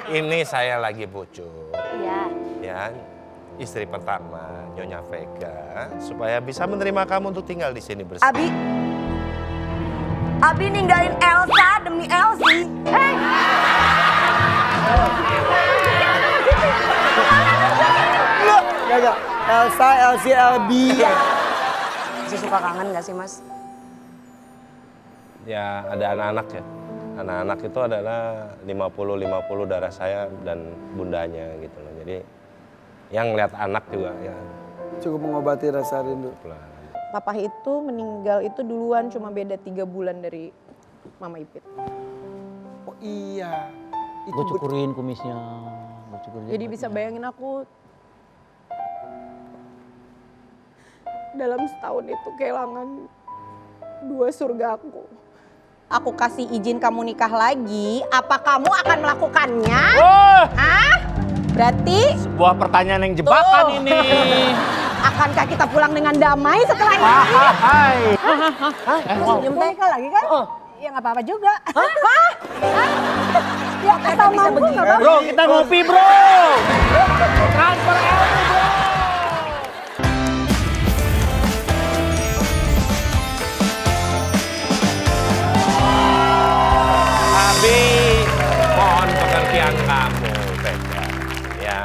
Ini saya lagi bujuk. Iya. Ya, istri pertama Nyonya Vega supaya bisa menerima kamu untuk tinggal di sini bersama. Abi ninggalin Elsa demi Elsie. Enggak. Elsa, Elsie, Elbi. Masih suka kangen gak sih Mas? Ya, ada anak-anak ya. Anak-anak itu adalah 50-50 darah saya dan bundanya gitu loh. Jadi yang lihat anak juga ya. Cukup mengobati rasa rindu. Papa itu meninggal itu duluan, cuma beda 3 bulan dari Mama Ipit. Oh iya. Gue cukurin kumisnya. Jadi bisa bayangin aku dalam setahun itu kehilangan 2 surga aku. Aku kasih izin kamu nikah lagi, apa kamu akan melakukannya? Oh, Hah? Berarti sebuah pertanyaan yang jebakan Tuh. ini. akankah kita pulang dengan damai setelah ini? Hai. Senyum nikah lagi kan? Ya nggak apa-apa juga. Hah? Ya asal mampu nggak apa-apa. Bro, kita ngopi bro. Transfer Elmi bro. Abi, mohon pengertian kamu, Vega. Ya,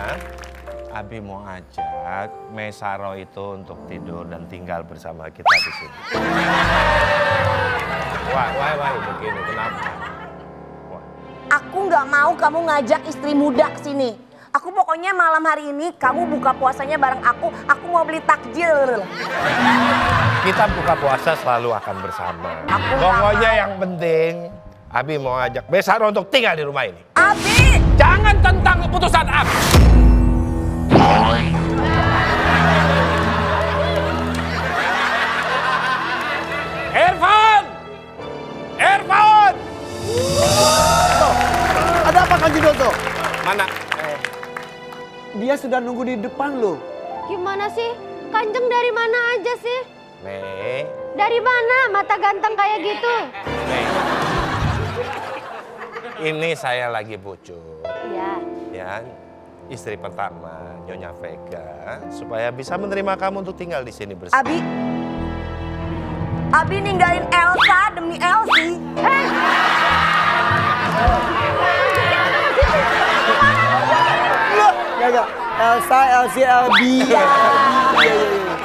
Abi mau ajak Mesaro itu untuk tidur dan tinggal bersama kita di sini. Wah, begini, kenapa? Wah. Aku nggak mau kamu ngajak istri muda ke sini. Aku pokoknya malam hari ini kamu buka puasanya bareng aku mau beli takjil. Kita buka puasa selalu akan bersama. Aku nggak Pokoknya mau. yang penting, Abi mau ajak Mesaro untuk tinggal di rumah ini. Abi! Jangan tentang keputusan Abi. Ervan! Ada apa Kanji Doto? Mana? Dia sudah nunggu di depan loh. Gimana sih? Kanjeng dari mana aja sih? Mei, Dari mana mata ganteng kayak gitu? Mei. Ini saya lagi bujuk. Iya. Ya, istri pertama Nyonya Vega supaya bisa menerima kamu untuk tinggal di sini bersama. Abi ninggalin Elsa demi Elsie. Enggak. Elsa, Elsie, Elbi.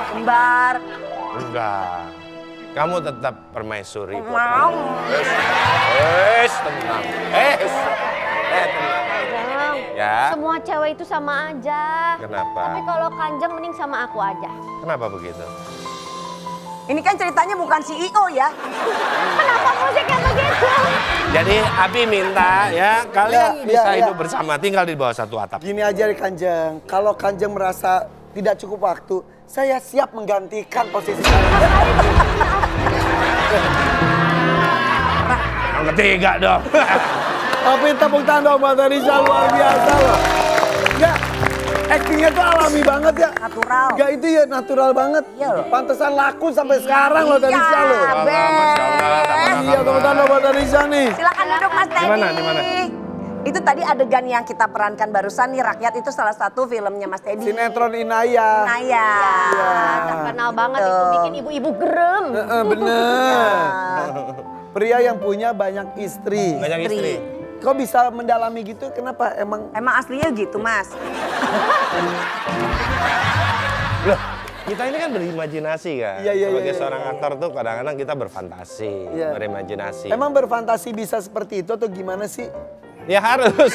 Kembar. Enggak. Kamu tetap permaisuri. Mau. Tenang. Tenang. Kanjeng, Ya. semua cewek itu sama aja. Kenapa? Tapi kalau Kanjeng mending sama aku aja. Kenapa begitu? Ini kan ceritanya bukan CEO ya. Kenapa musiknya begitu? Jadi Abi minta ya kalian Ya, bisa ya, hidup ya. bersama, tinggal di bawah satu atap. Gini aja deh Kanjeng, kalau Kanjeng merasa tidak cukup waktu, saya siap menggantikan posisi saya. Yang ketiga dong. Tapi tepuk tangan dong buat Risha, luar biasa loh. Enggak, actingnya tuh alami banget ya. Natural. Enggak itu ya natural banget. Iya loh. Pantesan laku sampai sekarang loh dari Risha loh. Iya, Masya Allah, Iya tepuk tangan dong buat Risha nih. Silakan duduk Mas Teddy. Di mana? Itu tadi adegan yang kita perankan barusan nih, Rakyat itu salah satu filmnya Mas Teddy. Sinetron Inaya. Naya. Terkenal banget itu Tuh. bikin ibu-ibu gerem. Bener. Pria yang punya banyak istri. Banyak istri. Kok bisa mendalami gitu? Kenapa? Emang Emang aslinya gitu Mas. Loh, kita ini kan berimajinasi kan. Iya, iya, Sebagai iya, seorang iya. aktor tuh kadang-kadang kita berfantasi, Iya. berimajinasi. emang berfantasi bisa seperti itu atau gimana sih? Ya harus.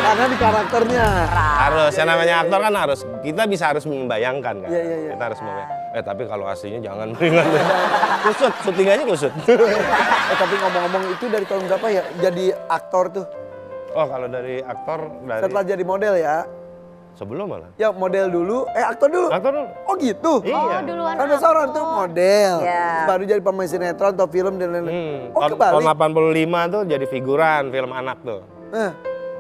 Karena di karakternya. Harus, yang namanya aktor kan harus. Kita harus membayangkan kan. Iya, iya, iya. Kita harus membayangkan. Tapi kalau aslinya jangan mendingan. Kusut, syutingannya kusut. Tapi ngomong-ngomong itu dari tahun berapa ya jadi aktor tuh? Oh kalau dari aktor, dari Setelah jadi model ya? sebelum malah. Ya model dulu, aktor dulu? Aktor dulu. Oh gitu? Iya. Duluan Kan ada seorang tuh model, Iya. baru jadi pemain sinetron atau film dan lain-lain. Oh tahun kebalik? 85 tuh jadi figuran film anak tuh.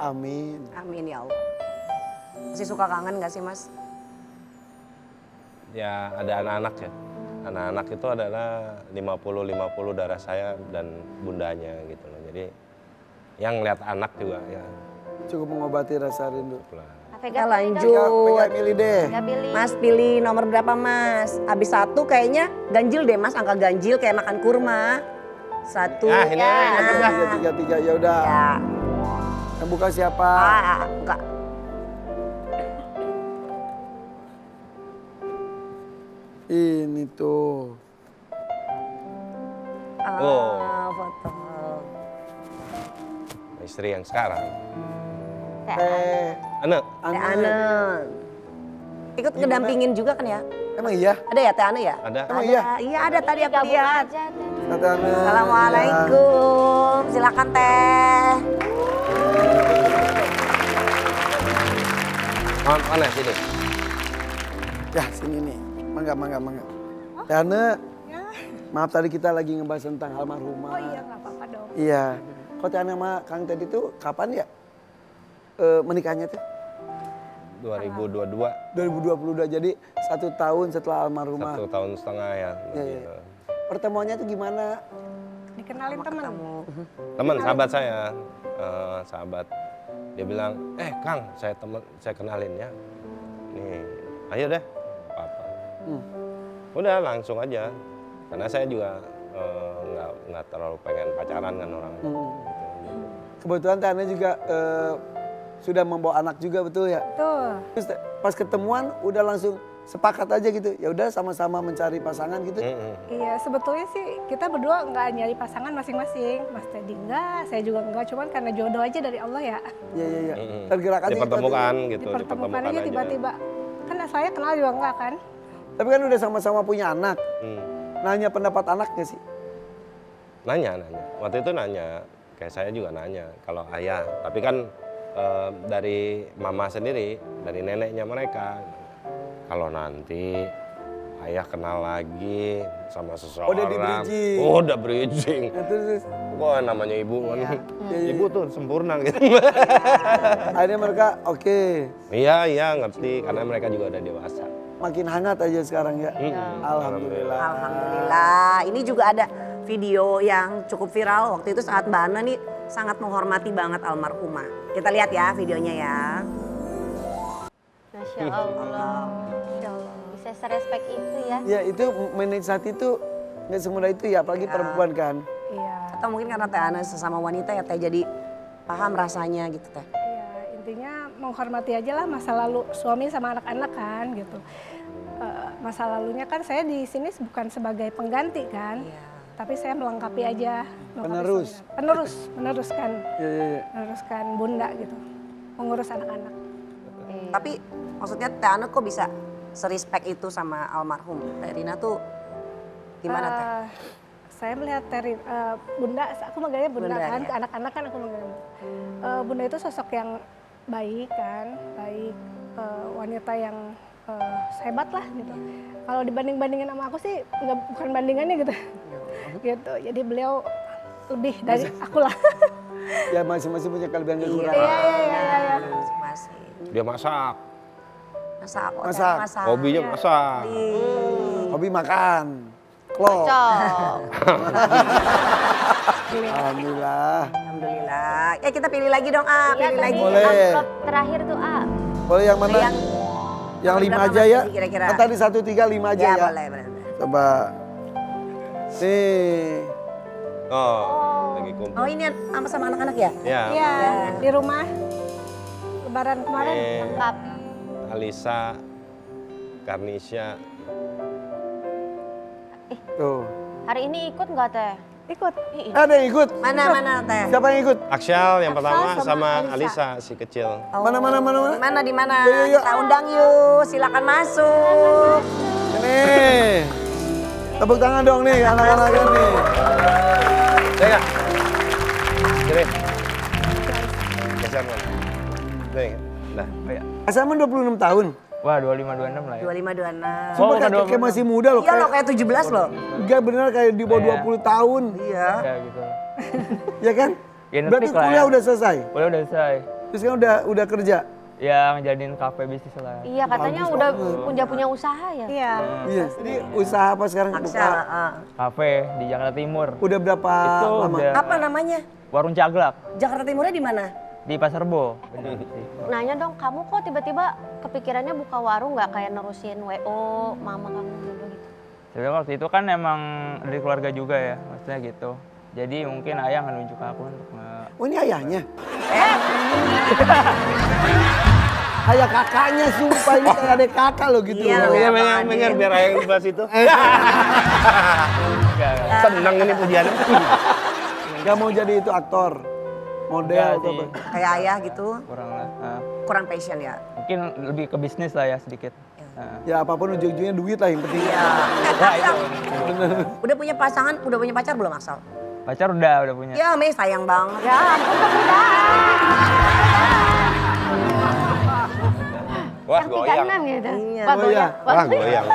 Amin. Amin ya Allah. Masih suka kangen gak sih Mas? Ya ada anak-anak ya. Anak-anak itu adalah 50-50 darah saya dan bundanya gitu loh. Jadi yang lihat anak juga ya. Cukup mengobati rasa rindu. Kita lanjut. Pegang milih deh. Gak pilih. Mas pilih nomor berapa Mas? Abis 1 kayaknya ganjil deh Mas, angka ganjil kayak makan kurma. 1. Ah, ini aja. 3, ya udah. Ya. Yang buka siapa? Enggak. Ini tuh. Oh. Foto. Istri yang sekarang. Teh Anak. Ane. Ikut ngedampingin juga kan ya? Emang iya? Ada ya Teh Ane ya? Ada. Emang iya? Iya ada tadi aku Gabung lihat. aja deh. Tante Ana. Assalamualaikum. Silakan Teh. Mana sini? Ya sini nih. Mangga. Teh Ana, maaf tadi kita lagi ngebahas tentang almarhumah. Oh iya nggak apa-apa dong. Iya. Kok Teh Ana sama Kang Ted itu kapan ya menikahnya tuh? 2022. 2022, jadi 1 tahun setelah almarhumah. 1,5 tahun ya. Iya. Pertemuannya tuh gimana? Dikenalin teman. Teman sahabat saya, sahabat. Dia bilang, Kang, saya kenalin ya. Nih, ayo deh, papa. Udah langsung aja, karena saya juga nggak terlalu pengen pacaran kan orang. Kebetulan Teh Ana juga sudah membawa anak juga, betul ya? Tuh. Terus pas ketemuan udah langsung sepakat aja gitu. Ya udah sama-sama mencari pasangan gitu. Iya sebetulnya sih kita berdua nggak nyari pasangan masing-masing. Mas Teddy enggak, saya juga enggak. Cuman karena jodoh aja dari Allah ya. Iya. Tergerak aja Dipertemukan gitu, Dipertemukan aja tiba-tiba. Kan saya kenal juga enggak kan. Tapi kan udah sama-sama punya anak. Nanya pendapat anak gak sih? Nanya. Waktu itu nanya, kayak saya juga nanya, kalau ayah. Tapi kan dari mama sendiri, dari neneknya mereka, kalau nanti ayah kenal lagi sama seseorang. Udah di-bridging. Udah bridging. Ya, terus. Wah namanya ibu kan. Ibu tuh sempurna gitu. Akhirnya mereka oke. Iya ngerti, karena mereka juga udah dewasa. Makin hangat aja sekarang ya. Alhamdulillah. Alhamdulillah. Ini juga ada video yang cukup viral waktu itu saat Mbak Ana nih sangat menghormati banget almarhumah. Kita lihat ya videonya ya. Masya Allah. Masya Allah. Bisa serespek itu ya. Ya itu manage saat itu nggak semudah itu ya, apalagi perempuan kan. Iya. Atau mungkin karena Teh Ana sesama wanita ya Teh jadi paham rasanya gitu Teh. Iya, intinya menghormati aja lah masa lalu suami sama anak-anak kan gitu. Masa lalunya kan saya di sini bukan sebagai pengganti kan, tapi saya melengkapi aja. Penerus. Meneruskan Iya. meneruskan bunda gitu, mengurus anak-anak. Tapi maksudnya Teh Ana kok bisa serespek itu sama almarhum? Teh Rina tuh gimana Teh? Saya melihat bunda, aku manggilnya bunda Bunda, kan, ya. ke anak-anak kan aku manggilnya. Bunda itu sosok yang baik kan, baik, wanita yang hebat lah gitu. Kalau dibanding-bandingin sama aku sih bukan bandingannya gitu. Gitu. Jadi beliau lebih dari aku lah. Ya masing-masing punya kelebihan kekurangan. Iya. Masing-masing. Dia masak, Masak. Masak. hobinya masak. Hobi makan. Klop. Cok. Alhamdulillah. Alhamdulillah. Kita pilih lagi dong pilih lagi. Boleh. Amplop terakhir tuh Boleh yang mana? Yang 5 berapa aja Mas ya. Didi kira-kira? Kan tadi 1, 3, 5 aja ya. Boleh. Coba. Nih. Oh, lagi kumpul. Oh ini sama anak-anak ya? Ya, Iya, di rumah. Lebaran kemarin. lengkap. Alisa, Karnisha. Tuh. Hari ini ikut nggak Teh? Ikut. Ada yang ikut? Mana Teh? Siapa yang ikut? Aksyal yang pertama sama sama Alisa. Alisa si kecil. Mana? Di mana? Yuk. Kita undang yuk. Silakan masuk. Nih. Tepuk tangan dong nih anak-anaknya nih. Ya. Sini. Geser Mon. Nih. Nah, ayo. Asalnya 26 tahun. Wah 25-26 lah ya. 25-26. Sumpah bukan kayak masih muda loh. Iya loh kayak 17 loh. Enggak bener kayak di bawah 20 tahun. Iya. Ya gitu. Ya kan? Genetik Berarti lah kuliah ya. udah selesai? Udah selesai. Terus kan udah kerja? Ya ngejadiin kafe bisnis lah. Iya, katanya Bagus udah banget. punya usaha ya. Iya. Iya. Jadi usaha apa sekarang Aksel, buka? Kafe di Jakarta Timur. Udah berapa Itu lama? udah Apa namanya? warung caglak Jakarta Timurnya di mana? di Pasar Rebo. Nanya dong, kamu kok tiba-tiba kepikirannya buka warung nggak kayak nerusin WO mama kamu dulu gitu? Sebenarnya waktu itu kan emang dari keluarga juga ya, maksudnya gitu. Jadi mungkin ayah nunjuk aku untuk Oh ini ayahnya? Ayah kakaknya sumpah ini kayak adek kakak loh gitu. Iya, Iya, apaan mengen dia? biar ayah yang bahas itu. Senang ini pujiannya. Gak mau jadi itu aktor, model Enggak atau sih. apa? Kayak ayah gitu, kurang lah. kurang passion ya? Mungkin lebih ke bisnis lah ya sedikit. Ya apapun ujung-ujungnya duit lah yang penting. Iya. Wah itu. Udah punya pasangan, udah punya pacar belum Aksel? Pacar udah punya. Ya Mei sayang banget. Ya ampun kemudahan. Wah, Yang goyang. 36 gitu. Iya. Wah, Oh, goyang. iya. Wah, goyang.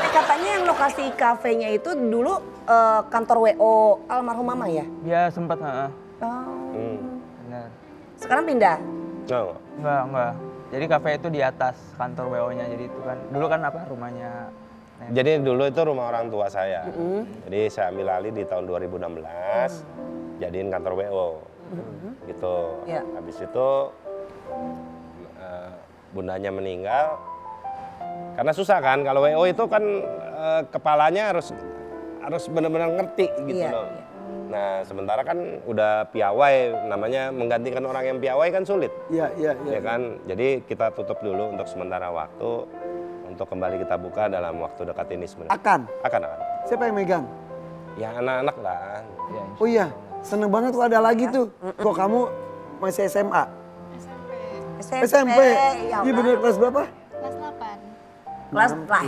Katanya yang lokasi kafenya itu dulu kantor WO almarhum mama ya? Ya sempat, Oh. benar. Sekarang pindah? Nggak. Enggak. Jadi kafe itu di atas kantor WO-nya, jadi itu kan. Dulu kan apa rumahnya. Jadi dulu itu rumah orang tua saya. Jadi saya ambil alih di tahun 2016, jadiin kantor WO. Gitu. Iya. Habis itu bundanya meninggal. Karena susah kan, kalau WO itu kan kepalanya harus benar-benar ngerti gitu Iya, loh. iya. Nah, sementara kan udah piawai, namanya menggantikan orang yang piawai kan sulit. Iya, iya, iya. Ya kan? Jadi kita tutup dulu untuk sementara waktu, untuk kembali kita buka dalam waktu dekat ini sebenarnya. Akan. Akan. Siapa yang megang? Ya anak-anak lah. Ya, Oh iya, seneng banget tuh ada lagi tuh. Kok kamu masih SMA? SMP. Ya Iya bener kelas berapa? Kelas lah.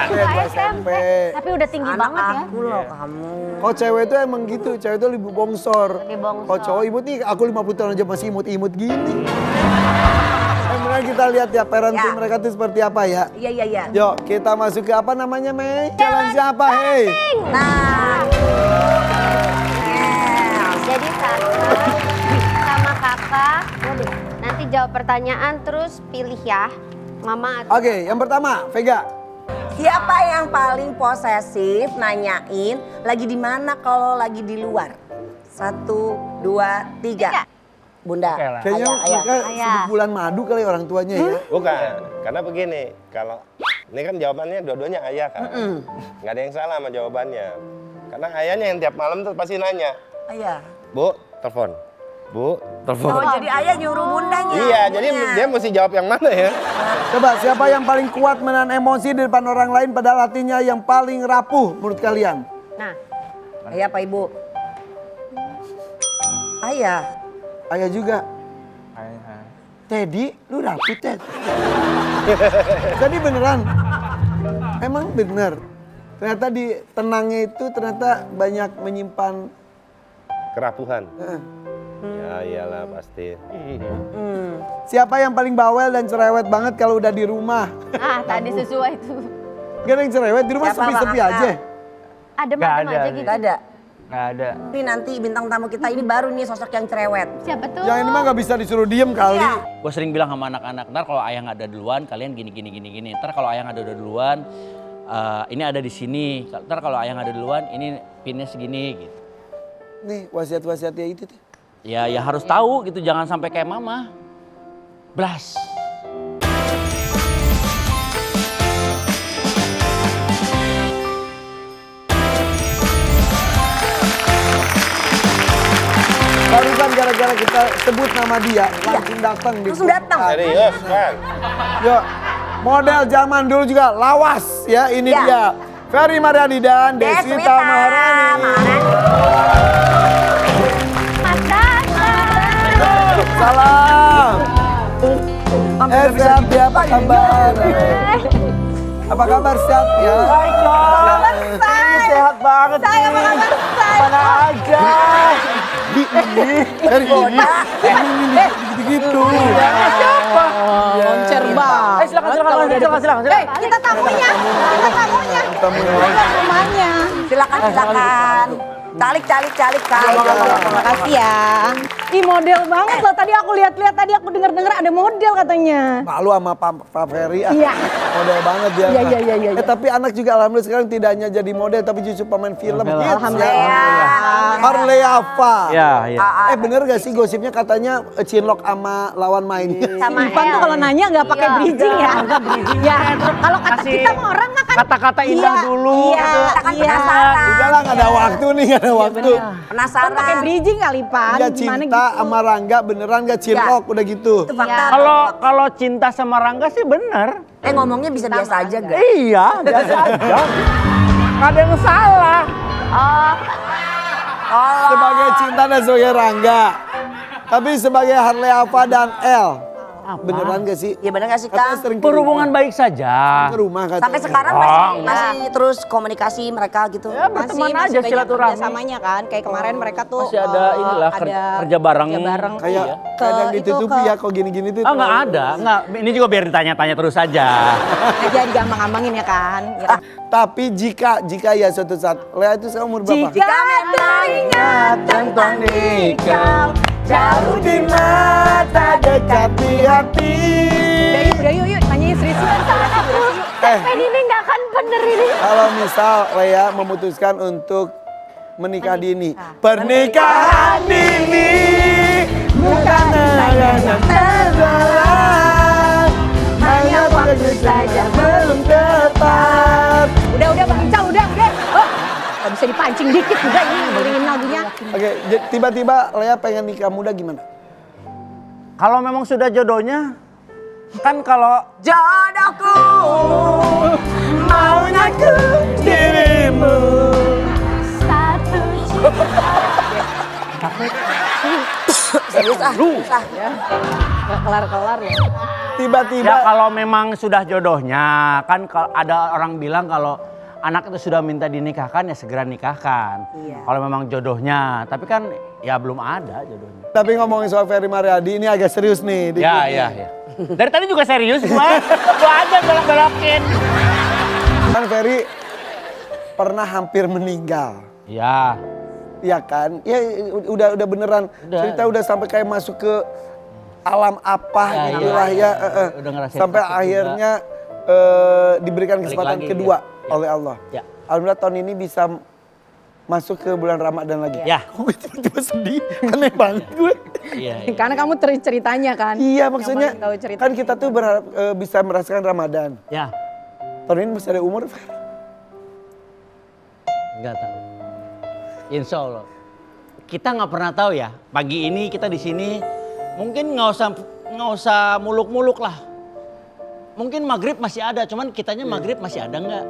Kelas SMP. Tapi udah tinggi Anak banget ya. aku loh kamu. Kalau cewek itu emang gitu, cewek itu lebih bongsor. Lebih bongsor. Kalau cowok imut nih, aku 50 tahun aja masih imut-imut gini. Kemudian kita lihat ya parenting Ya. mereka tuh seperti apa ya. Iya, iya, iya. Yuk kita masuk ke apa namanya Mei? Challenge apa hei? Nah. Jadi tante sama kakak nanti jawab pertanyaan terus pilih ya. Mama atau Oke, yang pertama Vega. Siapa yang paling posesif nanyain lagi di mana kalau lagi di luar? 1, 2, 3. Bunda. Oke lah. Kayaknya Ayah, mereka ayah. sibuk bulan madu kali orang tuanya ya. Bukan, karena begini, kalau ini kan jawabannya dua-duanya ayah kan. Nggak ada yang salah sama jawabannya. Karena ayahnya yang tiap malam tuh pasti nanya, Ayah. Bu, telepon. Bu, telepon. Oh, jadi ayah nyuruh bundanya. Iya, jadi dia mesti jawab yang mana ya? Coba siapa yang paling kuat menahan emosi di depan orang lain padahal hatinya yang paling rapuh menurut kalian? Nah, Ayah apa ibu? Ayah. Ayah juga. Ayah. Teddy, lu rapuh Ted. Tadi beneran? Emang bener? Ternyata di tenangnya itu ternyata banyak menyimpan. Kerapuhan. eh, Ya iyalah pasti. Siapa yang paling bawel dan cerewet banget kalau udah di rumah? tadi sesuai tuh. Gak ada yang cerewet, di rumah Siapa, sepi-sepi Bang aja. Adem-adem Nggak ada. aja gitu. Gak ada. Nggak ada. Tapi nanti bintang tamu kita ini baru nih sosok yang cerewet. Siapa tuh? Yang ini mah gak bisa disuruh diem kali. Iya. Gue sering bilang sama anak-anak, ntar kalau ayah nggak ada duluan, kalian gini. Ntar kalau ayah nggak ada duluan, ini ada di sini. Ntar kalau ayah nggak ada duluan, ini pinnya segini gitu. Nih wasiat-wasiatnya itu tuh. Ya harus tahu gitu, jangan sampai kayak mama. Blas. Barusan gara-gara kita sebut nama dia, langsung datang. di Langsung datang. Serius kan? Yuk, model zaman dulu juga lawas ya, ini Ya. dia. Ferry Mariadi dan Deswita Maharani. Mas Dasar. Salam. Sehat ya, apa kabar? Apa kabar, sehat ya? Baik dong. Sehat banget nih. Mana aja. Di ini, dari ini. Gitu-gitu. Loncer banget. Silakan. Kita tamunya. Tamu yang lain. Rumahnya. Silakan. Calik Kak. Terima kasih ya. Ih model banget loh, tadi aku lihat-lihat, tadi aku dengar-dengar ada model katanya. Malu sama Pak Ferry. Iya. Model banget dia. Iya. Tapi anak juga alhamdulillah sekarang tidak hanya jadi model tapi justru pemain film. Hits, ya. Alhamdulillah. Harleava. Ya, ya. Bener gak sih gosipnya katanya Cinlok sama lawan mainnya? Sama Ivan tuh kalau nanya nggak pakai bridging ya. Ya, kalau kata kita mah orang mah kan Kata-kata indah dulu. Iya, Kita kan iya. penasaran. Udah lah gak ada waktu nih, gak ada waktu. Kan pakai Penasaran. bridging kali Pan. Dia Gimana cinta gitu? sama Rangga beneran gak Cinlok udah gitu. Itu fakta. Kalau cinta sama Rangga sih bener. Ngomongnya bisa biasa aja gak? Iya, biasa aja. Gak ada yang salah. Sebagai cinta dan sebagai Rangga. Tapi sebagai Harleava dan El. Beneran gak sih? Ya bener gak sih Katanya Kak? sering ke Berhubungan baik saja. ke rumah katanya. Sampai sekarang masih terus komunikasi mereka gitu. Ya berteman aja banyak silaturahmi. kerjasamanya kan. Kayak kemarin mereka tuh Masih ada inilah kerja bareng. Kayak kadang ditutupi ya kok gini-gini tuh. Ah nggak ada, nggak. Ini juga biar ditanya-tanya terus aja. aja digampang-gampangin ya kan. Ya. Tapi jika ya suatu saat, Lea itu sekarang umur berapa? Jika teringat tentang nikah, jauh di mata dekat di hati. Udah yuk, tanyain serius-serius sama aku. Ini nggak akan bener ini. Kalau misal Lea memutuskan untuk menikah dini, pernikahan dini bukan hanya terjalan, hanya waktu saja belum tepat. Udah Bang Ical, udah. Oh, gak bisa dipancing dikit udah ini ngiringin lagunya. Oke, tiba-tiba Lea pengen nikah muda gimana? Kalau memang sudah jodohnya, kan kalau Jodohku. Maunya ku dirimu. Satu Serius susah. Gak kelar-kelar ya. Tiba-tiba ya kalau memang sudah jodohnya, kan ada orang bilang kalau anak itu sudah minta dinikahkan ya segera nikahkan. Kalau memang jodohnya, tapi kan ya belum ada jodohnya. Tapi ngomongin soal Ferry Mariadi ini agak serius nih. dikit. Ya. Dari tadi juga serius gue. Gue aja belok-belokin. Kan Ferry pernah hampir meninggal. Ya. Iya kan? Ya udah beneran. Udah. Cerita udah sampai kayak masuk ke alam apa Ya, gitulah iya. ya. Udah ngerasain Sampai sakit akhirnya diberikan Balik kesempatan lagi, kedua ya. oleh Allah. Ya. Alhamdulillah tahun ini bisa masuk ke bulan Ramadan lagi. Ya. Gue tiba-tiba sedih. Aneh banget gue. Iya. Karena kamu ceritanya kan. Iya maksudnya Yang paling tahu ceritanya. kan kita tuh berharap bisa merasakan Ramadan. Ya. Tahun ini masih ada umur. Nggak tahu. Insya Allah. Kita nggak pernah tahu ya. Pagi ini kita di sini mungkin nggak usah muluk-muluk lah. Mungkin maghrib masih ada, cuman kitanya maghrib masih ada nggak?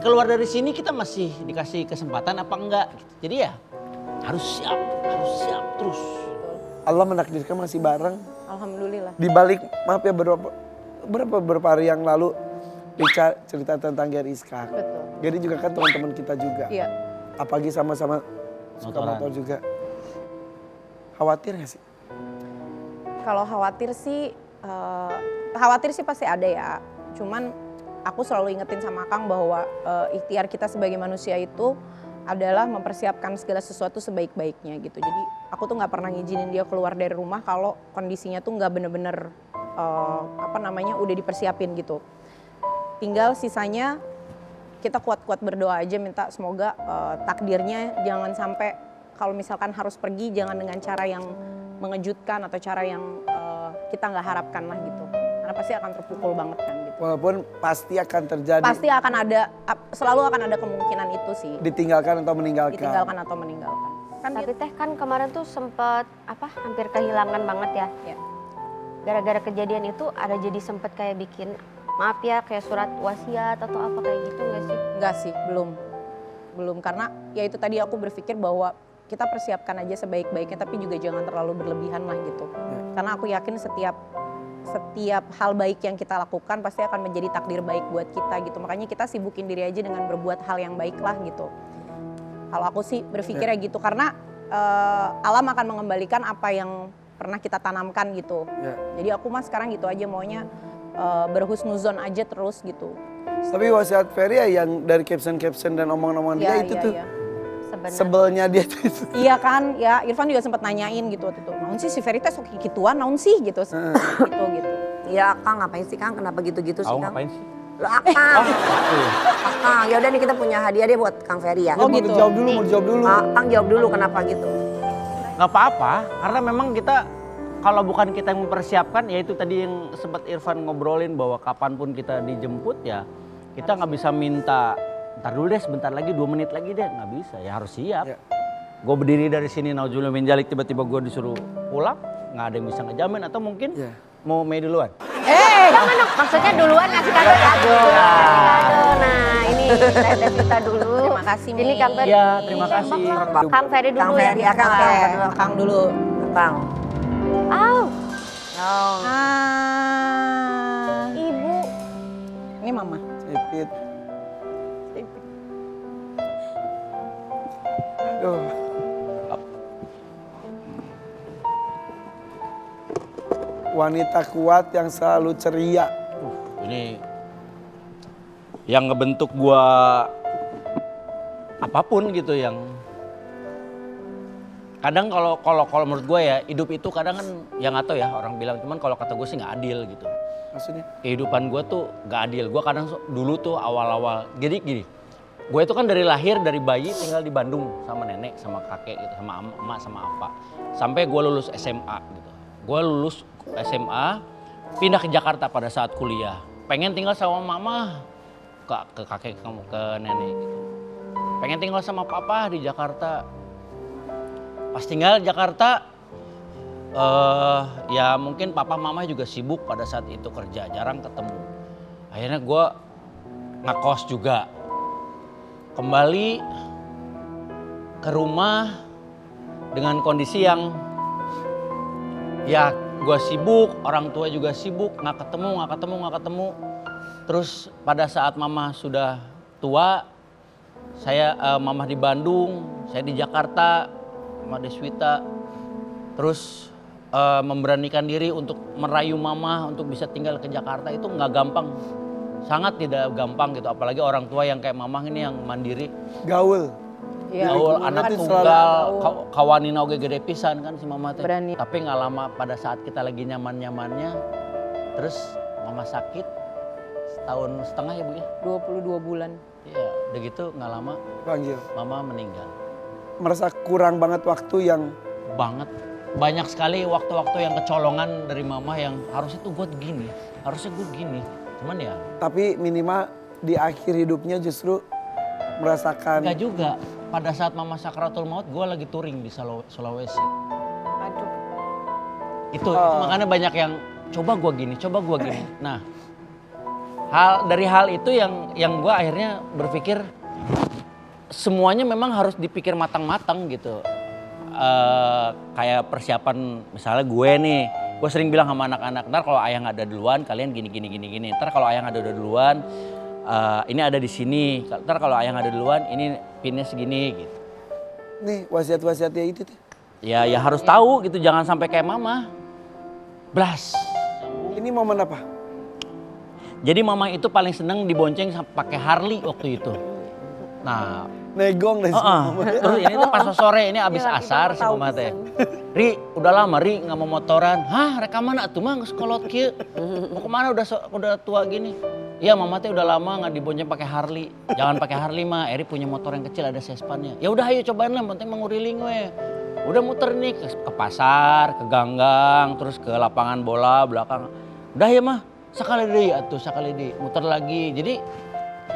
Keluar dari sini kita masih dikasih kesempatan apa enggak? Jadi ya harus siap terus. Allah menakdirkan masih bareng. Alhamdulillah. Di balik maaf ya beberapa hari yang lalu Ica cerita tentang Gary Iskak. Betul. Gary juga kan teman-teman kita juga. Iya. Apalagi sama-sama suka Motoran. motor juga. Khawatir gak sih? Kalau khawatir sih pasti ada ya. Cuman aku selalu ingetin sama Kang bahwa ikhtiar kita sebagai manusia itu adalah mempersiapkan segala sesuatu sebaik-baiknya gitu. Jadi aku tuh nggak pernah ngizinin dia keluar dari rumah kalau kondisinya tuh nggak bener-bener udah dipersiapin gitu. Tinggal sisanya kita kuat-kuat berdoa aja, minta semoga takdirnya jangan sampai kalau misalkan harus pergi jangan dengan cara yang mengejutkan atau cara yang kita nggak harapkan lah gitu. Karena pasti akan terpukul banget kan gitu. Walaupun pasti akan terjadi Pasti akan ada, selalu akan ada kemungkinan itu sih. ditinggalkan atau meninggalkan. Ditinggalkan atau meninggalkan. Kan Tapi teh kan kemarin tuh sempet hampir kehilangan banget ya. Ya. Gara-gara kejadian itu ada jadi sempet kayak bikin maaf ya kayak surat wasiat atau apa kayak gitu nggak sih? Enggak sih, belum karena ya itu tadi aku berpikir bahwa kita persiapkan aja sebaik-baiknya tapi juga jangan terlalu berlebihan lah gitu. Karena aku yakin setiap hal baik yang kita lakukan pasti akan menjadi takdir baik buat kita gitu. Makanya kita sibukin diri aja dengan berbuat hal yang baik lah gitu. Kalau aku sih berpikirnya gitu karena alam akan mengembalikan apa yang pernah kita tanamkan gitu. Ya. Jadi aku mah sekarang gitu aja maunya berhusnuzon aja terus gitu. Tapi wasiat Ferry ya yang dari caption-caption dan omongan-omongan dia itu tuh. Iya. benar. sebelnya dia tuh itu. Iya kan, ya Irfan juga sempat nanyain gitu waktu itu. Naon sih si Verita sok gituan, naon sih gitu. Gitu. Ya Kang ngapain sih Kang? Kenapa gitu-gitu sih Kau Kang? ngapain sih? Lo Akang. Akang, ya udah nih kita punya hadiah deh buat Kang Ferry ya. Oh, Mau gitu. dijawab dulu, mau dijawab dulu. Kang jawab dulu kenapa gitu. Nggak apa-apa, karena memang kita kalau bukan kita yang mempersiapkan, ya itu tadi yang sempat Irfan ngobrolin bahwa kapanpun kita dijemput ya kita nggak bisa minta ntar dulu deh sebentar lagi 2 menit lagi deh, nggak bisa, ya harus siap. Ya. Gue berdiri dari sini naudzubillah min dzalik, tiba-tiba gue disuruh pulang, nggak ada yang bisa ngejamin atau mungkin Ya. mau Mei duluan. Jangan dong, maksudnya duluan ngasih kado. Nah ini Teh Deswita dulu. Terima kasih, Mi. Ini Kang Ferry. Iya, terima kasih. Kang Ferry dulu Kang Ferry ya Kang. Oke, Kang. Kang dulu. Kang. Aw, Oh. Ibu. Ini Mama. Ipit. Aduh. Wanita kuat yang selalu ceria. Ini yang ngebentuk gua apapun gitu, yang kadang kalau menurut gue ya hidup itu kadang kan ya nggak tahu ya orang bilang, cuman kalau kata gue sih nggak adil gitu. Maksudnya? Kehidupan gue tuh nggak adil. Gue kadang dulu tuh awal-awal jadi gini, gue itu kan dari lahir dari bayi tinggal di Bandung sama nenek sama kakek gitu, sama emak sama apa, sampai gue lulus SMA gitu. Gue lulus SMA pindah ke Jakarta pada saat kuliah, pengen tinggal sama mama ke kakek ke nenek gitu. Pengen tinggal sama papa di Jakarta. Pas tinggal di Jakarta, ya mungkin papa mama juga sibuk pada saat itu kerja, jarang ketemu. Akhirnya gue ngekos juga. Kembali ke rumah dengan kondisi yang ya gue sibuk, orang tua juga sibuk, nggak ketemu. Terus pada saat mama sudah tua, mama di Bandung, saya di Jakarta, sama Deswita. Terus memberanikan diri untuk merayu mama untuk bisa tinggal ke Jakarta itu nggak gampang. Sangat tidak gampang gitu, apalagi orang tua yang kayak mamah ini yang mandiri. Gaul. Iya. Gaul, lingkungannya anak tuh tunggal, selalu kawanin oge gede pisan kan si mama teh. Berani. Tapi nggak lama pada saat kita lagi nyaman-nyamannya, terus mama sakit setahun setengah ya Bu ya? 22 bulan. Iya, udah gitu nggak lama Panggil. mama meninggal. Merasa kurang banget waktu yang Banget. Banyak sekali waktu-waktu yang kecolongan dari mama yang harusnya tuh gue gini, harusnya gue gini. Cuman ya tapi minimal di akhir hidupnya justru merasakan enggak juga. Pada saat mama sakratul maut gue lagi touring di Sulawesi. Aduh. Itu makanya banyak yang coba gue gini. Nah, dari hal itu yang gue akhirnya berpikir semuanya memang harus dipikir matang-matang gitu. Kayak persiapan misalnya gue nih, gue sering bilang sama anak-anak, ntar kalau ayah nggak ada duluan kalian gini. Ntar kalau ayah nggak ada duluan, ini ada di sini. Ntar kalau ayah nggak ada duluan, ini pinnya segini gitu. nih wasiat-wasiatnya itu tuh. Ya harus tahu gitu, jangan sampai kayak mama. Blas. Ini momen apa? Jadi mama itu paling seneng dibonceng pakai Harley waktu itu. Nah, Negong deh. terus ini tuh pas sore ini abis asar si mama teh. Ri, udah lama Ri nggak mau motoran. Hah, rekaman atuh mah geus kolot kieu. Mau kemana udah tua gini? Iya mama teh udah lama nggak dibonceng pakai Harley. Jangan pakai Harley mah, Eri punya motor yang kecil ada sespannya. Ya udah ayo cobain lah, penting menguriling we. Udah muter nih ke pasar, ke ganggang, terus ke lapangan bola belakang. Udah ya mah, sekali deh muter lagi. Jadi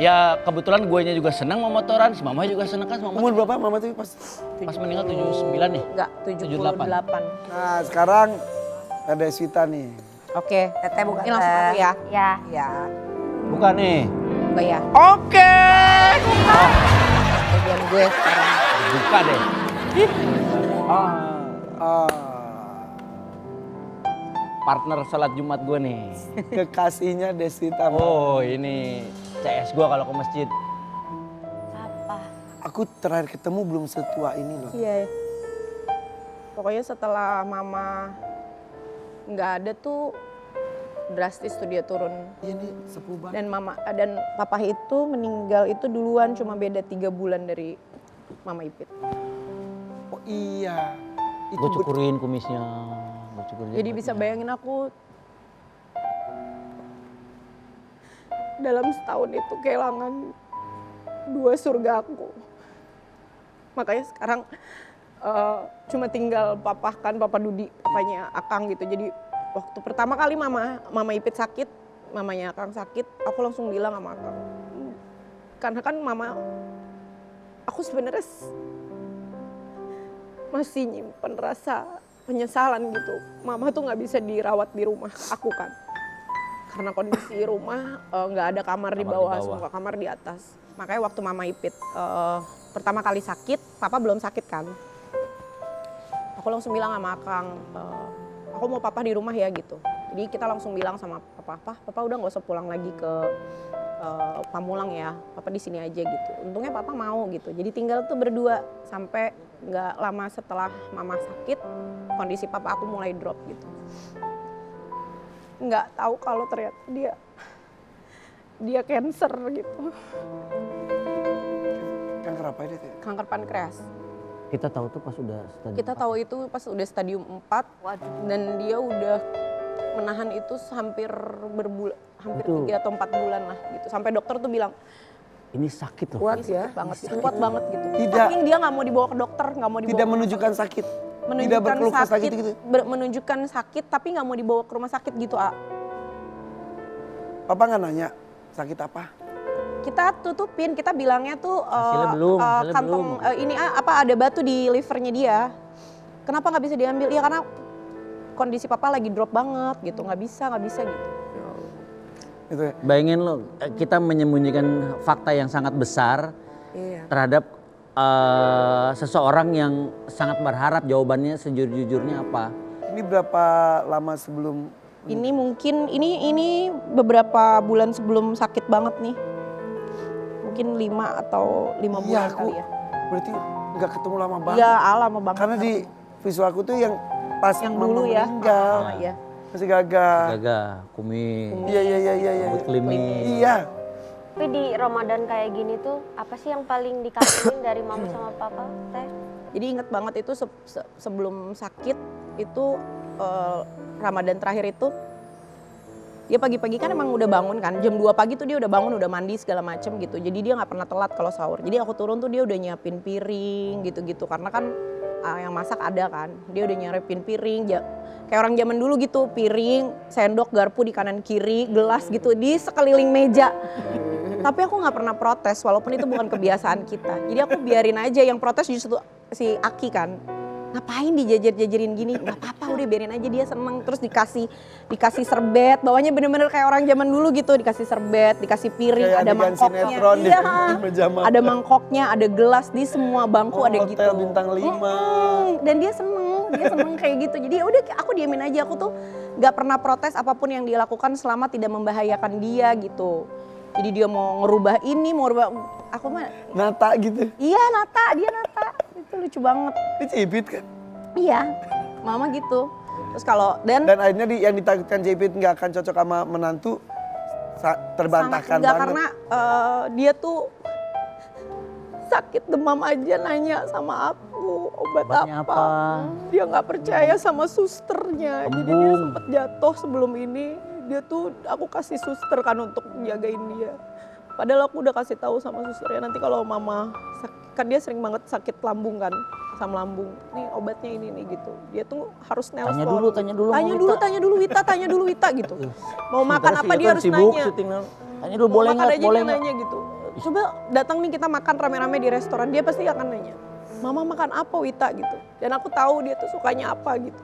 ya kebetulan guanya juga senang mau motoran, si mama juga senang kan. Umur berapa mama tuh pas? Pas meninggal 79 nih. Enggak, 78. Nah sekarang ada Deswita nih. Oke. Teteh bukan Ini langsung aku ya. ya. Ya. Bukan nih. Enggak ya. Oke. Bagian gue sekarang. Buka deh. Partner salat Jumat gue nih. Kekasihnya Deswita. Oh ini CS gue kalau ke masjid. Aku terakhir ketemu belum setua ini loh. Iya. Pokoknya setelah mama nggak ada tuh drastis tuh dia turun. Iya nih sepuh banget. Dan mama dan papa itu meninggal itu duluan, cuma beda 3 bulan dari Mama Ipit. Oh iya. Itu Gue cukurin kumisnya. Gue cukurin Jadi bisa jenggotnya. bayangin aku dalam setahun itu kehilangan 2 surga aku. Makanya sekarang cuma tinggal Papa Dudi, papanya Akang gitu. Jadi waktu pertama kali Mama Ipit sakit, mamanya Akang sakit, aku langsung bilang sama Akang. Karena kan aku sebenarnya masih nyimpen rasa penyesalan gitu. Mama tuh nggak bisa dirawat di rumah aku kan. Karena kondisi rumah nggak ada kamar di bawah, semua kamar di atas. Makanya waktu Mama Ipit pertama kali sakit, Papa belum sakit kan. Aku langsung bilang sama Akang, aku mau Papa di rumah ya gitu. Jadi kita langsung bilang sama Papa udah nggak usah pulang lagi ke Pamulang ya, Papa di sini aja gitu. Untungnya Papa mau gitu. Jadi tinggal tuh berdua sampai nggak lama setelah Mama sakit, kondisi Papa aku mulai drop gitu. Nggak tahu kalau ternyata dia cancer gitu. kanker apa ini? Kanker pankreas. Kita tahu tuh pas udah stadium Kita 4. tahu itu pas udah stadium 4 dan dia udah menahan itu hampir Betul. 3 atau 4 bulan lah gitu. Sampai dokter tuh bilang Ini sakit loh. Kuat ya. kuat banget gitu. Tidak. Tapi dia nggak mau dibawa ke dokter, nggak mau dibawa. Tidak ke menunjukkan sakit. Tidak menunjukkan berkeluh kesah sakit, gitu. menunjukkan sakit tapi nggak mau dibawa ke rumah sakit gitu, A. Papa nggak nanya sakit apa? Kita tutupin, kita bilangnya tuh Hasilnya belum, hasilnya kantong ini ada batu di livernya dia. Kenapa nggak bisa diambil? Ya karena kondisi Papa lagi drop banget gitu, nggak bisa gitu. Gitu ya. Bayangin lo, kita menyembunyikan fakta yang sangat besar Iya. terhadap seseorang yang sangat berharap jawabannya sejujur-jujurnya apa. Ini berapa lama sebelum? Ini mungkin ini beberapa bulan sebelum sakit banget nih. Mungkin 5 atau 5 bulan Iya, kali ya. berarti nggak ketemu lama banget. Iya, lama banget. Karena di visual aku tuh yang pas yang Mama dulu ya. meninggal, Iya. masih gagah. Gagah, kumis, Iya. rambut klimis. Iya. Tapi di Ramadan kayak gini tuh apa sih yang paling dikangenin dari mama sama papa, Teh? Jadi inget banget itu sebelum sakit itu Ramadan terakhir itu dia pagi-pagi kan emang udah bangun kan, jam 2 pagi tuh dia udah bangun, udah mandi segala macem gitu. Jadi dia nggak pernah telat kalau sahur. Jadi aku turun tuh dia udah nyiapin piring gitu-gitu karena kan yang masak ada kan. Dia udah nyiapin piring, kayak orang zaman dulu gitu, piring, sendok, garpu di kanan kiri, gelas gitu di sekeliling meja. Tapi aku nggak pernah protes walaupun itu bukan kebiasaan kita. Jadi aku biarin aja, yang protes justru si Aki kan. Ngapain dijajar-jajarin gini? Nggak apa-apa, udah biarin aja, dia seneng. Terus dikasih serbet, bawahnya bener-bener kayak orang zaman dulu gitu, dikasih serbet, dikasih piring, Kayak ada adegan mangkoknya. sinetron di Iya. meja makan. Ada mangkoknya, ada gelas, di semua bangku ada gitu. Hotel bintang 5. Dan dia seneng kayak gitu. Jadi ya udah aku diemin aja, aku tuh nggak pernah protes apapun yang dia lakukan selama tidak membahayakan dia gitu. Jadi dia mau ngerubah ini, mau ngerubah, aku mah Nata gitu. iya dia nata, itu lucu banget. Ini Cipit kan. Iya, mama gitu. Terus kalau dan akhirnya yang ditakutkan Cipit nggak akan cocok sama menantu terbantahkan enggak banget. karena dia tuh sakit demam aja nanya sama aku obat Obatnya apa? Dia nggak percaya sama susternya. Jadi dia Kembung. sempat jatuh sebelum ini. Dia tuh aku kasih suster kan untuk jagain dia. Padahal aku udah kasih tahu sama susternya nanti kalau mama kan dia sering banget sakit lambung kan, asam lambung. Nih obatnya ini nih gitu. Dia tuh harus nelpon. Tanya dulu sama Wita. Tanya dulu Wita gitu. Mau makan Sementara apa si dia Evan harus sibuk nanya. syuting. Tanya dulu Mau boleh makan nggak? aja Boleh dia nggak? nanya gitu. Coba datang nih kita makan rame-rame di restoran, dia pasti akan nanya, Mama makan apa Wita gitu. Dan aku tahu dia tuh sukanya apa gitu.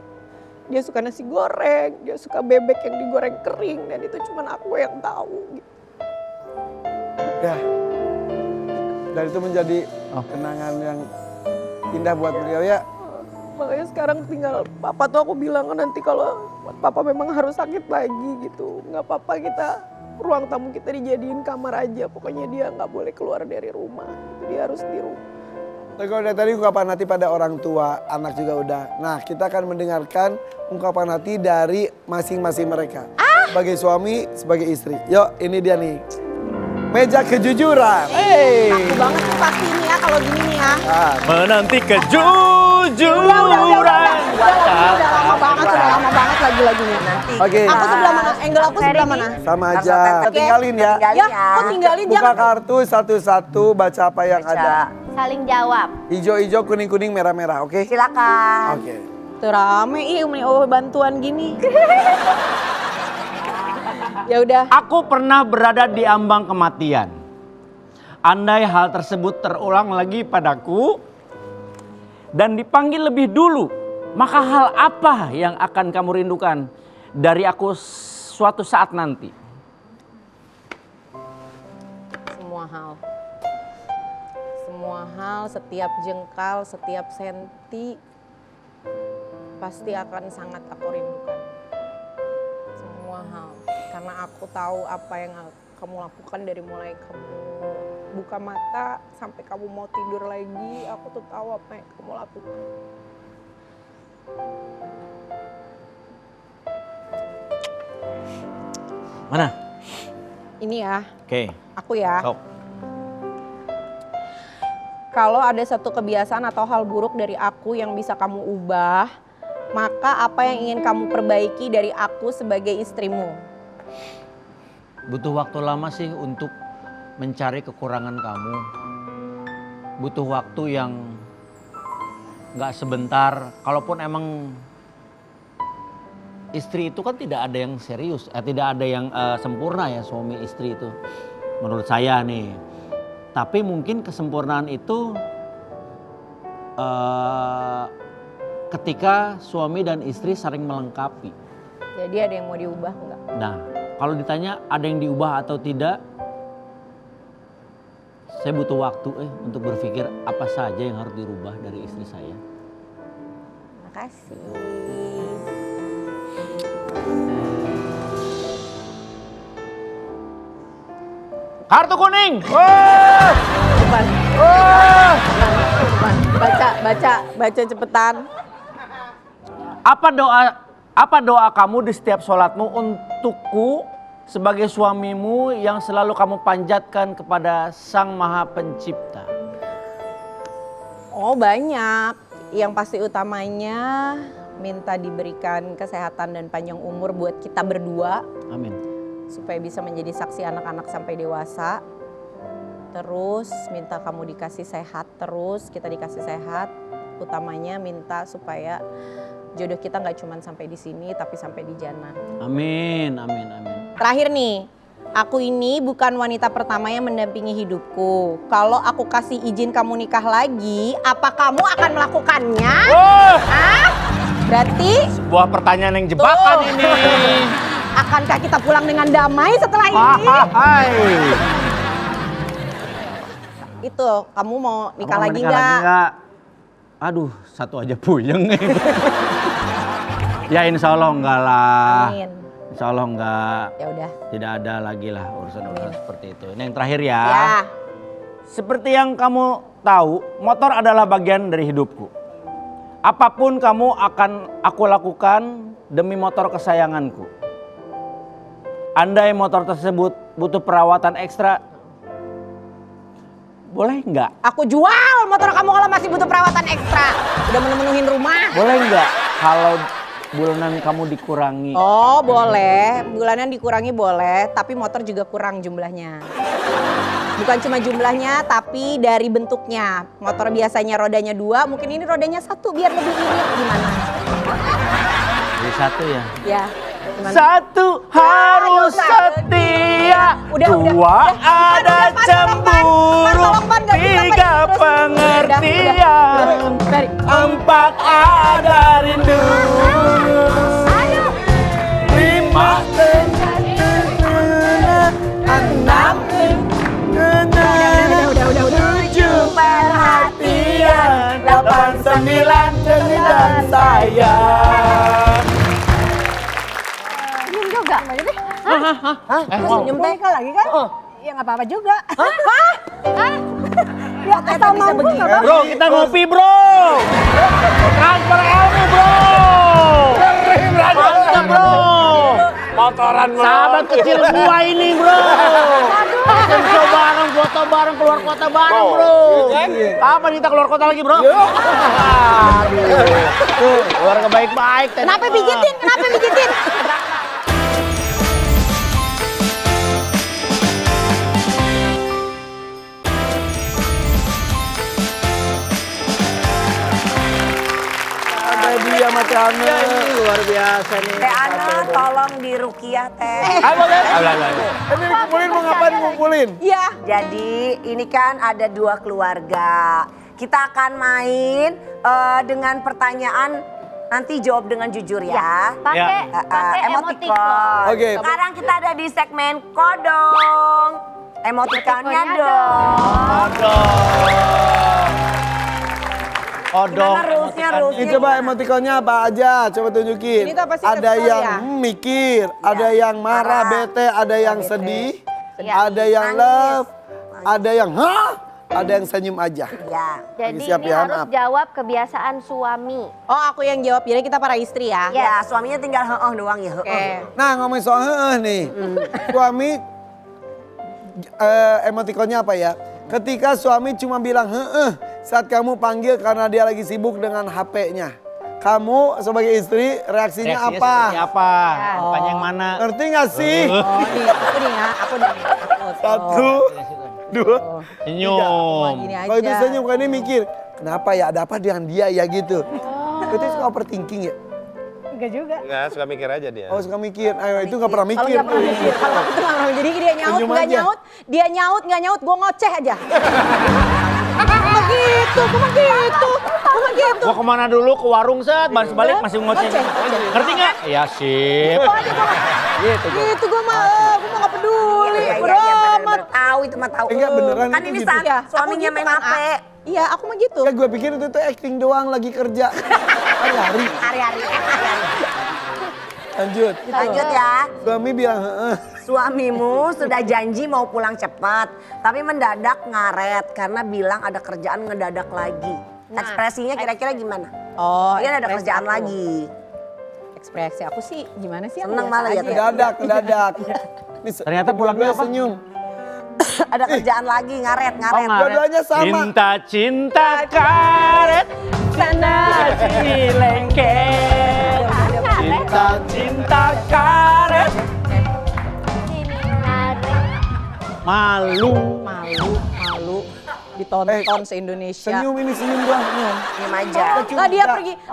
Dia suka nasi goreng, dia suka bebek yang digoreng kering, dan itu cuma aku yang tahu gitu. Ya. Dan itu menjadi kenangan yang indah buat beliau ya. Makanya sekarang tinggal papa tuh aku bilang nanti kalau papa memang harus sakit lagi gitu, nggak apa-apa, kita ruang tamu kita dijadiin kamar aja, pokoknya dia nggak boleh keluar dari rumah, dia harus di rumah. Tapi kalau dari tadi ungkapan hati pada orang tua, anak juga udah. Nah, kita akan mendengarkan ungkapan hati dari masing-masing mereka. Sebagai suami, sebagai istri. Yuk, ini dia nih. meja kejujuran. Hey. Aku banget nih pasti ini ya kalau gini nih ya. Menanti kejujuran. Udah lama banget lagu-lagunya. Nanti. Oke. Aku sebelah mana? Angle aku sebelah mana? Sama Harus aja. open. Tinggalin ya. Tinggalin Ya, ya. kok tinggalin Buka jangan. kartu satu-satu, baca apa yang ada. Saling jawab. Hijau-hijau, kuning-kuning, merah-merah, oke? Silakan. Oke. Tuh rame bantuan gini. Ya udah. Aku pernah berada di ambang kematian. Andai hal tersebut terulang lagi padaku dan dipanggil lebih dulu, maka hal apa yang akan kamu rindukan dari aku suatu saat nanti? Semua hal, setiap jengkal, setiap senti pasti akan sangat aku rindukan. Semua hal, karena aku tahu apa yang kamu lakukan dari mulai kamu buka mata sampai kamu mau tidur lagi, aku tuh tahu apa yang kamu lakukan. Mana? Ini ya, Oke. aku ya. Sok. Kalau ada satu kebiasaan atau hal buruk dari aku yang bisa kamu ubah, maka apa yang ingin kamu perbaiki dari aku sebagai istrimu? Butuh waktu lama sih untuk mencari kekurangan kamu. Butuh waktu yang gak sebentar. Kalaupun emang istri itu kan tidak ada yang serius, tidak ada yang sempurna ya suami istri itu. Menurut saya nih. Tapi mungkin kesempurnaan itu ketika suami dan istri saling melengkapi. Jadi ada yang mau diubah enggak? Nah, kalau ditanya ada yang diubah atau tidak, saya butuh waktu untuk berpikir apa saja yang harus dirubah dari istri saya. Makasih. Kartu kuning. Baca cepetan. Apa doa kamu di setiap sholatmu untukku sebagai suamimu yang selalu kamu panjatkan kepada Sang Maha Pencipta? Oh banyak. Yang pasti utamanya minta diberikan kesehatan dan panjang umur buat kita berdua. Amin. Supaya bisa menjadi saksi anak-anak sampai dewasa. Terus minta kamu dikasih sehat terus, kita dikasih sehat. Utamanya minta supaya jodoh kita nggak cuma sampai di sini tapi sampai di jannah. Amin, amin, amin. Terakhir nih, aku ini bukan wanita pertama yang mendampingi hidupku. Kalau aku kasih izin kamu nikah lagi, apa kamu akan melakukannya? Hah? Berarti Sebuah pertanyaan yang jebakan Tuh. ini. akankah kita pulang dengan damai setelah ini? Hai. Itu, kamu mau nikah Abang lagi menikah nggak? nggak? Aduh, satu aja puyeng nih. Ya insya Allah enggak lah. Amin. Insya Allah enggak. Ya udah. Tidak ada lagi lah urusan-urusan seperti itu. Ini yang terakhir ya. Ya. Seperti yang kamu tahu, motor adalah bagian dari hidupku. Apapun kamu akan aku lakukan demi motor kesayanganku. Andai motor tersebut butuh perawatan ekstra, boleh nggak? Aku jual motor kamu kalau masih butuh perawatan ekstra. Udah memenuhin rumah. Boleh nggak kalau bulanan kamu dikurangi? Oh boleh, bulanan dikurangi boleh, tapi motor juga kurang jumlahnya. Bukan cuma jumlahnya, tapi dari bentuknya. Motor biasanya rodanya 2, mungkin ini rodanya 1 biar lebih irit. Gimana? Jadi satu ya? Ya. Gimana? Satu harus setia, dua ada cemburu, tiga pengertian, empat ada rindu, lima enam tujuh perhatian, 8 9 dan sayang. Senyum juga. Senyum teh Nikah lagi kan? Ya nggak apa-apa juga. Ya Ternyata asal bisa mampu begitu. nggak apa-apa. Bro, kita ngopi bro. Transfer ilmu bro. Mantap bro. Motoran bro. Sahabat kecil gua ini bro. Aduh. Fashion show bareng, foto bareng, keluar kota bareng, bro. Kapan kita keluar kota lagi, bro? Aduh, keluarga baik-baik. Kenapa pijitin? Kenapa pijitin? Ada dia macamnya. Ini luar biasa nih. Teh Ana tolong dirukiah teh. Ini dikumpulin mau ngapain ngumpulin? Iya. Jadi ini kan ada 2 keluarga. Kita akan main dengan pertanyaan, nanti jawab dengan jujur ya. Pakai emoticon. Oke. Sekarang kita ada di segmen kodong. Emoticonnya dong. Odong. Gimana rules-nya, Ini rules-nya coba gimana? emoticonnya apa aja? Coba tunjukin. Ini tuh apa sih, Ada kesel yang ya? mikir, ada yang marah, bete, ada yang sedih, ada yang love, ada yang hah, ada yang senyum aja. Ya. Jadi siap ini ya, harus maaf. jawab kebiasaan suami. Oh, aku yang jawab. Jadi kita para istri ya. Ya, suaminya tinggal heeh doang ya. Oke. Heeh. Nah ngomongin soal heeh nih, suami emoticonnya apa ya? Ketika suami cuma bilang heeh saat kamu panggil karena dia lagi sibuk dengan HP-nya. Kamu sebagai istri reaksinya apa? Seperti apa? Apanya yang mana? Ngerti gak sih? Oh, nih, aku nih ya. Aku nih. Satu, dua. Senyum. Gini aja. Kalau itu senyum kan ini mikir, kenapa ya ada apa dengan dia ya gitu. Itu suka overthinking ya? Enggak juga. Enggak, suka mikir aja dia. Oh suka mikir, ayo itu gak pernah Kalau mikir. nggak pernah mikir, kalau aku tuh nggak pernah. Jadi dia nyaut, Senyum nggak aja. nyaut, dia nyaut, nggak nyaut, gue ngoceh aja. Gue mah gitu. Gua kemana dulu ke warung set, balik masih ngoceh. Ngoceh. Ngerti nggak? Ya sip. Gitu gua. Gitu gue mah nggak peduli. Iya, Bodo amat. bener-bener tahu itu mah tahu. Enggak, beneran Kan itu ini gitu. saat Iya, suaminya aku main gitu HP. kan, Iya, aku mah gitu. Ya gue pikir itu tuh acting doang lagi kerja. Hari-hari. Hari-hari. Lanjut. Lanjut ya. Suami bilang heeh. Suamimu sudah janji mau pulang cepat, tapi mendadak ngaret karena bilang ada kerjaan ngedadak lagi. Ekspresinya kira-kira gimana? Oh, Dia ada ekspresi kerjaan aku. lagi. Ekspresi aku sih gimana sih? Aku Seneng biasa malah ya, aja. Kedadak. Nih, Ternyata pulangnya apa? senyum. Ada kerjaan lagi, ngaret. Dua-duanya sama. Cinta karet sana sini lengket. Cinta karet. Malu. Ditonton se-Indonesia. Senyum ini senyum doang. Senyum. Diam aja.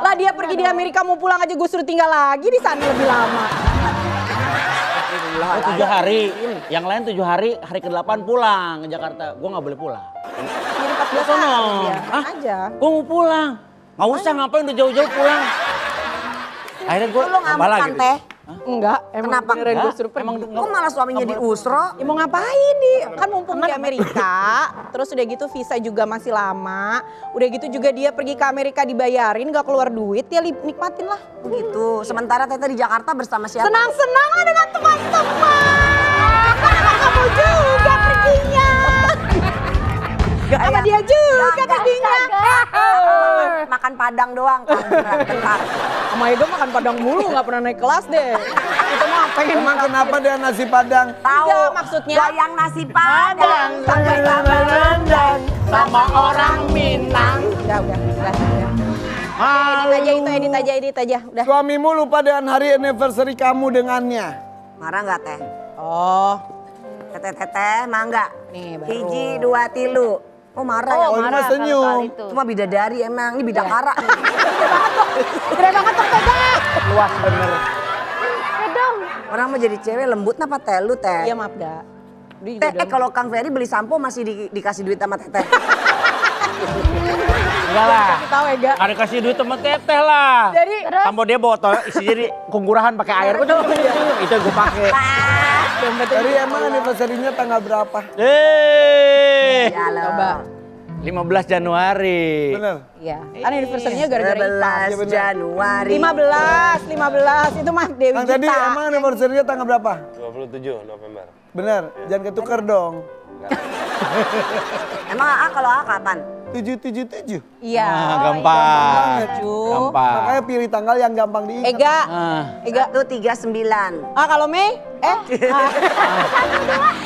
Lah dia pergi di Amerika mau pulang aja gue suruh tinggal lagi di sana lebih lama. Oh, 7 hari. Yang lain 7 hari, hari ke-8 pulang ke Jakarta. Gue nggak boleh pulang. Jadi 14 Sono. hari dia. Hah? Aja. Gue mau pulang. Nggak usah ngapain udah jauh-jauh pulang. Akhirnya gue Lu ngambek kan teh? Enggak, emang Kenapa? beneran gue suruh pergi. Emang Kok malah suaminya diusro? Ya mau ngapain di kan mumpung di Amerika, terus udah gitu visa juga masih lama, udah gitu juga dia pergi ke Amerika dibayarin gak keluar duit, dia nikmatin lah. Gitu. Sementara Tete di Jakarta bersama siapa? Senang-senang lah dengan teman-teman. Kenapa kamu juga perginya? Sama dia juga perginya. Makan padang doang kan. Bentar. Sama Ega makan padang mulu, gak pernah naik kelas deh. Itu mah pengen Emang kenapa dia nasi padang? Tahu. Enggak, maksudnya- Goyang nasi padang. sampai kapan sama orang Minang. Udah. Edit aja, udah. Suamimu lupa dengan hari anniversary kamu dengannya. Marah nggak teh? Oh, Tete, mangga. nih baru. Hiji, dua, tilu. Oh marah ya? Oh, ini mah senyum. Cuma bidadari emang, ini bidakara. Gede banget dong Tega. Luas bener. Orang mau jadi cewek lembut apa teh lu teh? Iya maaf dah. Dia juga Teh, kalau Kang Ferry beli sampo masih dikasih duit sama Teteh. Enggak lah. kasih tahu Ega. Ada kasih duit sama teteh lah. Jadi Sampo dia botol isi jadi kunggurahan pakai air. Itu gue pakai. Jadi emang anniversary-nya tanggal berapa? Ya lo. coba. 15 Januari. Bener? Iya. Kan anniversary-nya gara-gara Ipan. 11 Januari. 15 itu mah Dewi Yang tadi Gita. emang anniversary-nya tanggal berapa? 27 November. Bener, jangan ketukar dong. Emang A kalau A kapan? 777. Iya. Gampang. Tujuh. Gampang. Makanya pilih tanggal yang gampang diingat. Ega. Ah. Ega. 139. Ah kalau Mei?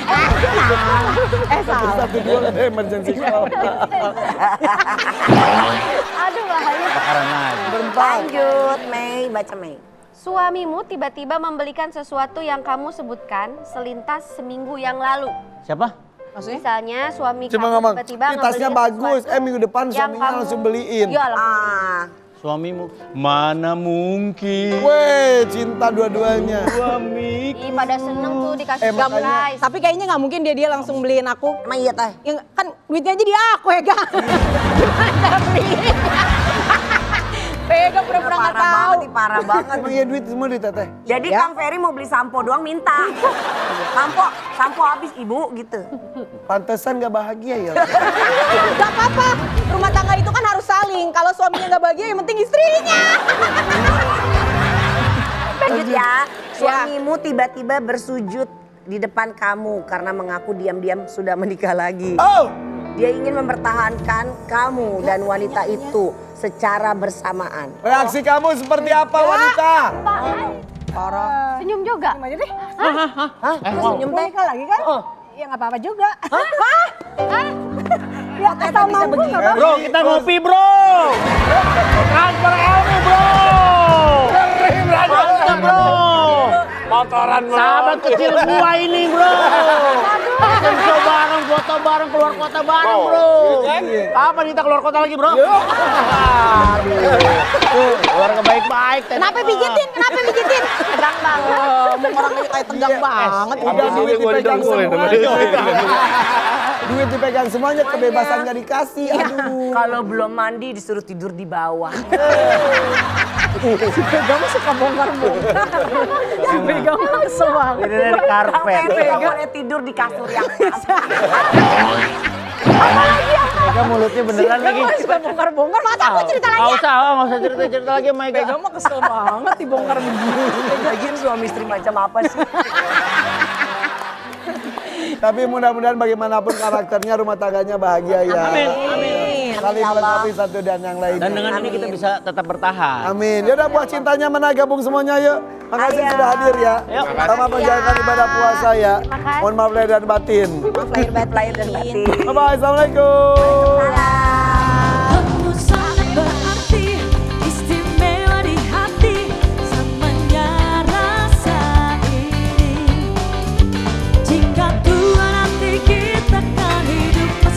Salah. 112 emergency call. Aduh bahaya. Bakaran aja. Lanjut, Mei, baca Mei. Suamimu tiba-tiba membelikan sesuatu yang kamu sebutkan selintas seminggu yang lalu. Siapa? Maksudnya? Misalnya suami Cuma kamu ngomong, tiba-tiba "Ini tasnya ngebeliin bagus." sesuatu Minggu depan yang suaminya kamu- langsung beliin. Ya langsung beliin. Ah, Suamimu. Mana mungkin. Weh, cinta dua-duanya. Suamiku. Ih, pada seneng tuh dikasih makanya- surprise. Tapi kayaknya nggak mungkin dia langsung beliin aku. emang iya teh. Ya, kan duitnya aja di aku ya kan. Cara beliin. Pega pura-pura nggak Parah tahu. banget, nih, parah banget. Emang iya duit semua di teteh? Jadi Ya. Kang Ferry mau beli sampo doang minta. Sampo habis ibu gitu. Pantesan gak bahagia ya. Gak apa-apa. Rumah tangga itu kan harus saling. Kalau suaminya nggak bahagia, yang penting istrinya. Lanjut ya. Suamimu tiba-tiba bersujud di depan kamu karena mengaku diam-diam sudah menikah lagi. Oh, Dia ingin mempertahankan kamu dan wanita itu secara bersamaan. reaksi kamu seperti apa wanita? Parah. Senyum juga. Senyum aja deh. Terus senyum Mau teh. nikah lagi kan? Ya nggak apa-apa juga. Ya Ternyata asal bisa mampu begini. nggak apa-apa. Bro, kita ngopi bro. Transfer ilmu bro. Mantap bro. Motoran bro. Sahabat kecil gua ini bro. Kenco bareng, foto bareng, keluar kota bareng bro. Kapan kita keluar kota lagi bro? Aduh. Keluarga baik-baik. Kenapa pijitin? Kenapa pijitin? Tegang banget. Ngomong orang aja kayak tegang banget. Udah duit Gua dipegang didengkulin sama semuanya. Duit dipegang semuanya, kebebasan gak dikasih. Aduh. Kalau belum mandi disuruh tidur di bawah. Pegang mah suka bongkar-bongkar. Pegang mah kesel banget. Ini dari Kang karpet. Ferry gak boleh tidur di kasur yang pas. Mega mulutnya beneran lagi. Pegang mah suka bongkar-bongkar. Masa aku cerita lagi? Nggak usah cerita lagi sama Mega. Pegang mah kesel banget dibongkar begini. Lagian suami istri macam apa sih? Tapi mudah-mudahan bagaimanapun karakternya rumah tangganya bahagia ya. Amin, amin. Saling melengkapi satu dan yang lainnya. Dan dengan ini kita bisa tetap bertahan. Amin. Yaudah buat cintanya mana gabung semuanya yuk. Makasih Ayo. sudah hadir ya. Yuk. Sama menjalankan ibadah puasa ya. Terima kasih. Mohon maaf lahir dan batin. Maaf lahir dan batin. Bye-bye. Assalamualaikum. Salam.